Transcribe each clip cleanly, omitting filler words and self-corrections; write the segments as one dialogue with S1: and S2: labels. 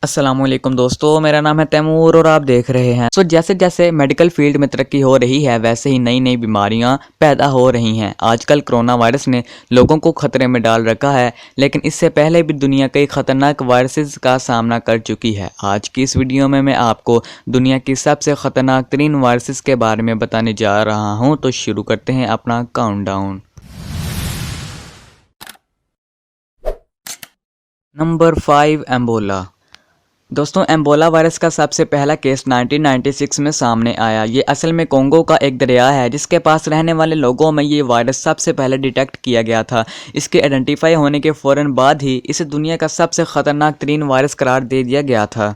S1: अस्सलामुअलैकुम दोस्तों, मेरा नाम है तैमूर और आप देख रहे हैं। जैसे जैसे मेडिकल फील्ड में तरक्की हो रही है वैसे ही नई नई बीमारियां पैदा हो रही हैं। आजकल कोरोना वायरस ने लोगों को खतरे में डाल रखा है, लेकिन इससे पहले भी दुनिया कई खतरनाक वायरसेस का सामना कर चुकी है। आज की इस वीडियो में मैं आपको दुनिया की सबसे खतरनाक तरीन वायरसेस के बारे में बताने जा रहा हूँ। तो शुरू करते हैं अपना काउंटडाउन। नंबर 5, एम्बोला। दोस्तों, एम्बोला वायरस का सबसे पहला केस 1996 में सामने आया। ये असल में कोंगो का एक दरिया है जिसके पास रहने वाले लोगों में ये वायरस सबसे पहले डिटेक्ट किया गया था। इसके आइडेंटिफाई होने के फ़ौरन बाद ही इसे दुनिया का सबसे ख़तरनाक तरीन वायरस करार दे दिया गया था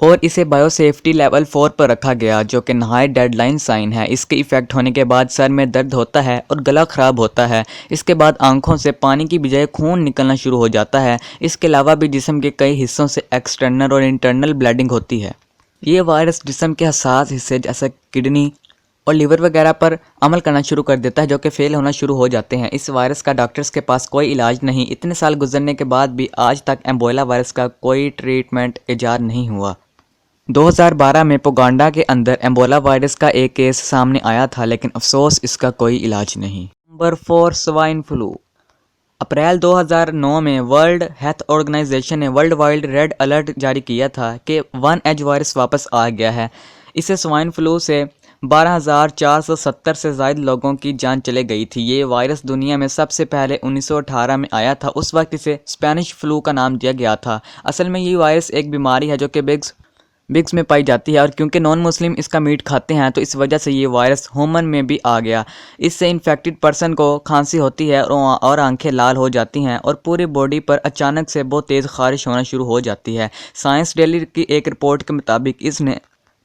S1: और इसे बायोसेफ्टी लेवल 4 पर रखा गया, जो कि नहाई डेडलाइन साइन है। इसके इफेक्ट होने के बाद सर में दर्द होता है और गला ख़राब होता है। इसके बाद आंखों से पानी की बजाय खून निकलना शुरू हो जाता है। इसके अलावा भी जिस्म के कई हिस्सों से एक्सटर्नल और इंटरनल ब्लीडिंग होती है। ये वायरस जिस्म के हसास हिस्से जैसे किडनी और लिवर वगैरह पर अमल करना शुरू कर देता है, जो कि फेल होना शुरू हो जाते हैं। इस वायरस का डॉक्टर्स के पास कोई इलाज नहीं। इतने साल गुजरने के बाद भी आज तक एम्बोला वायरस का कोई ट्रीटमेंट ईजाद नहीं हुआ। 2012 में पोगांडा के अंदर एम्बोला वायरस का एक केस सामने आया था, लेकिन अफसोस इसका कोई इलाज नहीं। Number 4, swine flu. अप्रैल 2009 में वर्ल्ड हेल्थ ऑर्गेनाइजेशन ने वर्ल्ड वाइड रेड अलर्ट जारी किया था कि वन एज वायरस वापस आ गया है। इससे स्वाइन फ्लू से 12,470 से ज़ायद लोगों की जान चले गई थी। ये वायरस दुनिया में सबसे पहले 1918 में आया था। उस वक्त इसे स्पेनिश फ्लू का नाम दिया गया था। असल में ये वायरस एक बीमारी है जो कि बिग्स में पाई जाती है, और क्योंकि नॉन मुस्लिम इसका मीट खाते हैं तो इस वजह से ये वायरस ह्यूमन में भी आ गया। इससे इन्फेक्टेड पर्सन को खांसी होती है और आंखें लाल हो जाती हैं और पूरी बॉडी पर अचानक से बहुत तेज़ खारिश होना शुरू हो जाती है। साइंस डेली की एक रिपोर्ट के मुताबिक इसने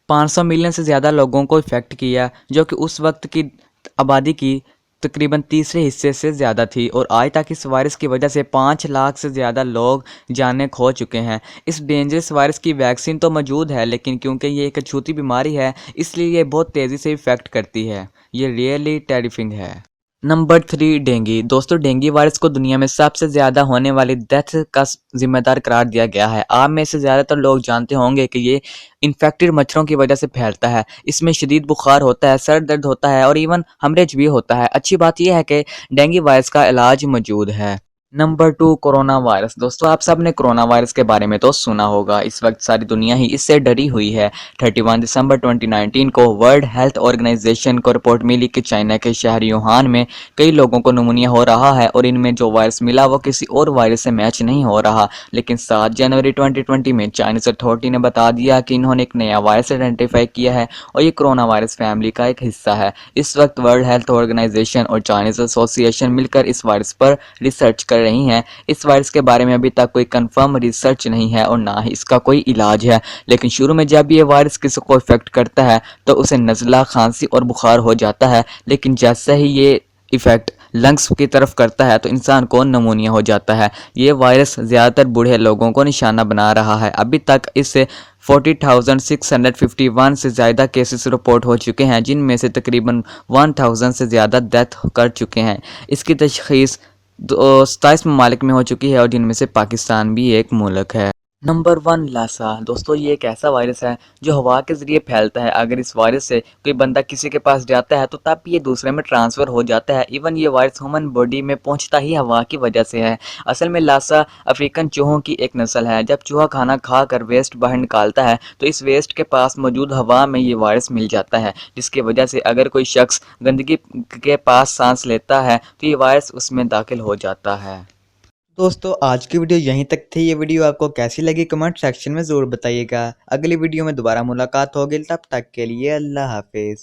S1: 500 मिलियन से ज़्यादा लोगों को इफ़ेक्ट किया, जो कि उस वक्त की आबादी की तकरीबन तीसरे हिस्से से ज़्यादा थी। और आज तक इस वायरस की वजह से 5 लाख से ज़्यादा लोग जानें खो चुके हैं। इस डेंजरस वायरस की वैक्सीन तो मौजूद है, लेकिन क्योंकि ये एक अछूती बीमारी है इसलिए ये बहुत तेज़ी से इफ़ेक्ट करती है। ये रियली टेरिफिंग है। Number 3, dengue. दोस्तों, डेंगू वायरस को दुनिया में सबसे ज़्यादा होने वाली डेथ का जिम्मेदार करार दिया गया है। आप में से ज़्यादातर लोग जानते होंगे कि ये इन्फेक्टेड मच्छरों की वजह से फैलता है। इसमें शदीद बुखार होता है, सर दर्द होता है और इवन हेमरेज भी होता है। अच्छी बात यह है कि डेंगू वायरस का इलाज मौजूद है। Number 2, corona virus. दोस्तों, आप सब ने कोरोना वायरस के बारे में तो सुना होगा। इस वक्त सारी दुनिया ही इससे डरी हुई है। 31 दिसंबर 2019 को वर्ल्ड हेल्थ ऑर्गेनाइजेशन को रिपोर्ट मिली कि चाइना के शहर यूहान में कई लोगों को निमोनिया हो रहा है और इनमें जो वायरस मिला वो किसी और वायरस से मैच नहीं हो रहा। लेकिन 7 जनवरी 2020 में चाइनीज अथॉरिटी ने बता दिया कि इन्होंने एक नया वायरस आइडेंटिफाई किया है और ये कोरोना वायरस फैमिली का एक हिस्सा है। इस वक्त वर्ल्ड हेल्थ ऑर्गेनाइजेशन और चाइनीज एसोसिएशन मिलकर इस वायरस पर रिसर्च कर रही हैं। इस वायरस के बारे में अभी तक कोई कंफर्म रिसर्च नहीं है और ना ही इसका कोई इलाज है। लेकिन शुरू में जब ये वायरस किसी को इफेक्ट करता है तो उसे नज़ला, खांसी और बुखार हो जाता है, लेकिन जैसे ही ये इफेक्ट लंग्स की तरफ करता है तो इंसान को निमोनिया हो जाता है। ये वायरस ज़्यादातर बूढ़े लोगों को निशाना बना रहा है। अभी तक इससे 40,651 से ज़्यादा केसेस रिपोर्ट हो चुके हैं, जिनमें से तकरीबन 1000 से ज़्यादा डेथ कर चुके हैं। इसकी तशख़ीस 27 ममालिक में हो चुकी है और जिनमें से पाकिस्तान भी एक मुल्क है। नंबर 1, लासा। दोस्तों, ये एक ऐसा वायरस है जो हवा के ज़रिए फैलता है। अगर इस वायरस से कोई बंदा किसी के पास जाता है तो तब ये दूसरे में ट्रांसफ़र हो जाता है। इवन ये वायरस ह्यूमन बॉडी में पहुंचता ही हवा की वजह से है। असल में लासा अफ्रीकन चूहों की एक नस्ल है। जब चूहा खाना खाकर वेस्ट बाहर निकालता है तो इस वेस्ट के पास मौजूद हवा में ये वायरस मिल जाता है, जिसकी वजह से अगर कोई शख्स गंदगी के पास सांस लेता है तो ये वायरस उसमें दाखिल हो जाता है।
S2: दोस्तों, आज की वीडियो यहीं तक थी। ये वीडियो आपको कैसी लगी कमेंट सेक्शन में ज़रूर बताइएगा। अगली वीडियो में दोबारा मुलाकात होगी, तब तक के लिए अल्लाह हाफिज़।